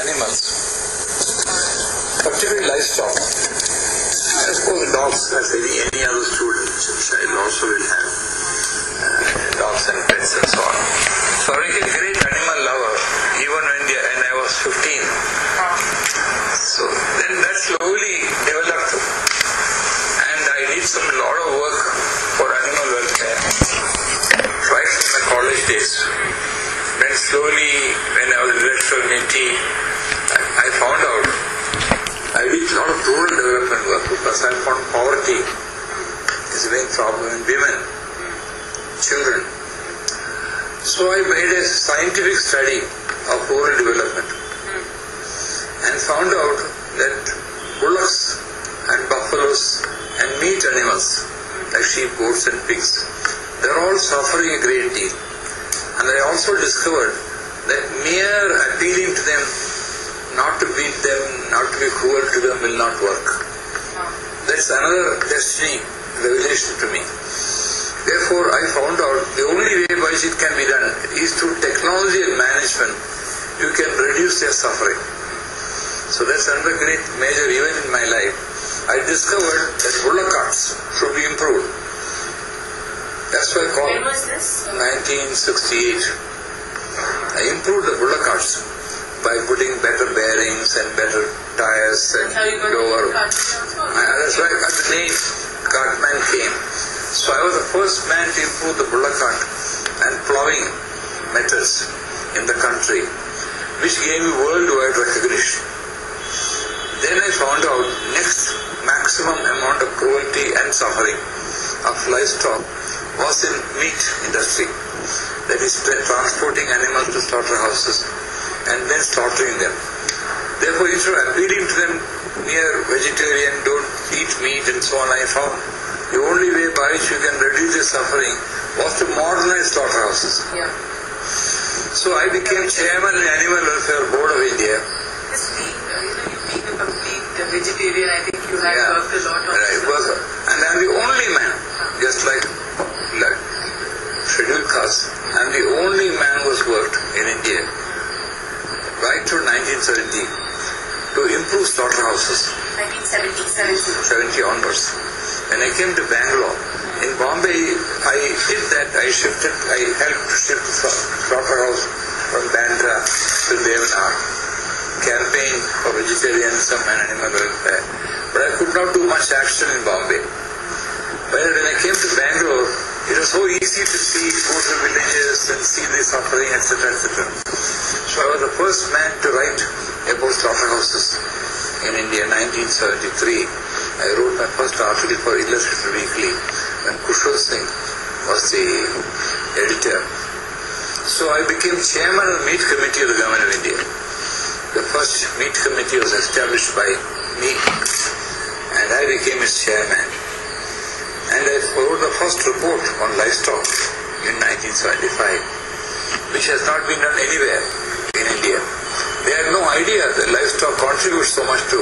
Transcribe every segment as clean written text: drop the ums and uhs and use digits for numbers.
animals, particularly livestock. I suppose dogs, as any other student, child also will have dogs and pets and so on. So I became a great animal lover, even when I was 15. So then that slowly developed, and I did a lot of work for animal welfare right from my college days. Then slowly, when I was electronicity, I found out I did a lot of rural development work because I found poverty is a big problem in women, children. So I made a scientific study of rural development and found out that bullocks and buffaloes and meat animals like sheep, goats and pigs, they're all suffering a great deal. And I also discovered that mere appealing to them, not to beat them, not to be cruel to them will not work. That's another destiny revelation to me. Therefore, I found out the only way by which it can be done is through technology and management. You can reduce their suffering. So that's another great major event in my life. I discovered that bullock carts should be improved. That's why I called. When was this? 1968. I improved the bullock carts by putting better bearings and better tires and lower. That's why the name Cartman came. So I was the first man to improve the bullock cart and plowing methods in the country, which gave me worldwide recognition. Then I found out next maximum amount of cruelty and suffering of livestock was in meat industry. That is transporting animals to slaughterhouses and then slaughtering them. Therefore, instead of appealing to them, mere vegetarian, don't eat meat and so on, I found the only way by which you can reduce the suffering was to modernize slaughterhouses. Yeah. So I became chairman of the Animal Welfare Board of India. Just being, you being a complete vegetarian, I think you have worked a lot on Right, and I'm the only man, just like scheduled castes, I'm the only man who has worked in India right through 1970 to improve slaughterhouses. 1970 onwards. When I came to Bangalore, in Bombay, I did that. I helped shift the slaughterhouse from Bandra to Devanar, campaign for vegetarianism and animal welfare. But I could not do much action in Bombay. But when I came to Bangalore, it was so easy to go to the villages and see the suffering, etc., etc. So I was the first man to write about slaughterhouses in India, 1973. I wrote my first article for Illustrated Weekly when Kushal Singh was the editor. So I became chairman of the Meat Committee of the Government of India. The first Meat Committee was established by me, and I became its chairman. And I wrote the first report on livestock in 1975, which has not been done anywhere in India. They had no idea that livestock contributes so much to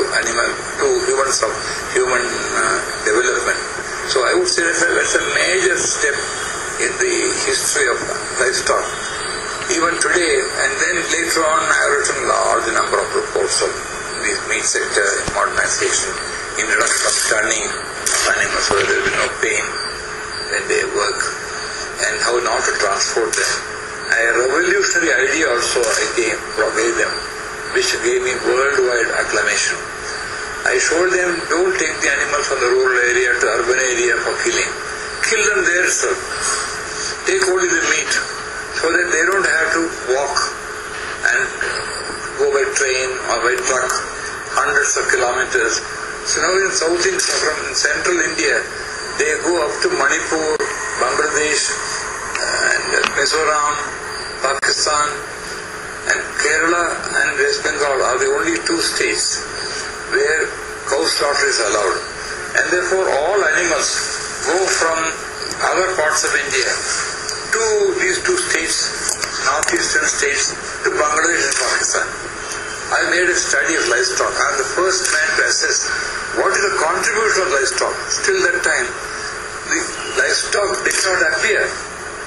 human development. So I would say that's a major step in the history of livestock. Even today, and then later on, I have written a large number of reports on the meat sector, modernization, introduction of stunning animals so that there will be no pain when they work, and how not to transport them. A revolutionary idea also I gave them, which gave me worldwide acclamation. I showed them, don't take the animals from the rural area to urban area for killing. Kill them there itself. Take only the meat, so that they don't have to walk and go by train or by truck hundreds of kilometers. So now in central India, they go up to Manipur, Bangladesh, and Mizoram, Pakistan, and Kerala and West Bengal are the only two states where cow slaughter is allowed. And therefore all animals go from other parts of India to these two states, northeastern states, to Bangladesh and Pakistan. I made a study of livestock. I am the first man to assess what is the contribution of livestock. Till that time, the livestock did not appear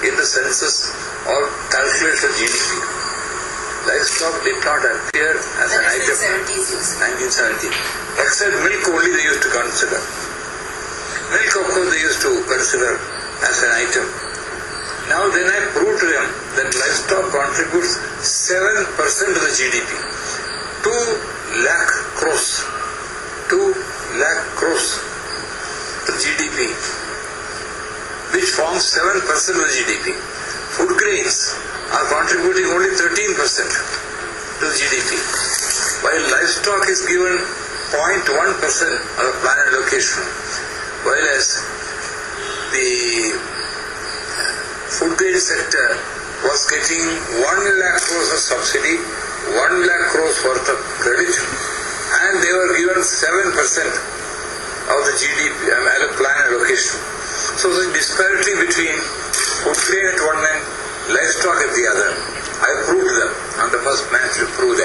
in the census or calculation of GDP. livestock did not appear as an item. 1970. Except milk only they used to consider. Milk, of course, they used to consider as an item. Now then I proved to them that livestock contributes 7% to the GDP. 2 lakh crores. 2 lakh crores to GDP, which forms 7% of the GDP. Food grains are contributing only 13% to the GDP, while livestock is given 0.1% of the planet allocation, whereas the food grain sector was getting 1 lakh crores of subsidy, 1 lakh crores worth of credit, and they were given 7% of the GDP planet allocation. So the disparity between food grain at one end, livestock at the other. I proved them. I'm the first man to prove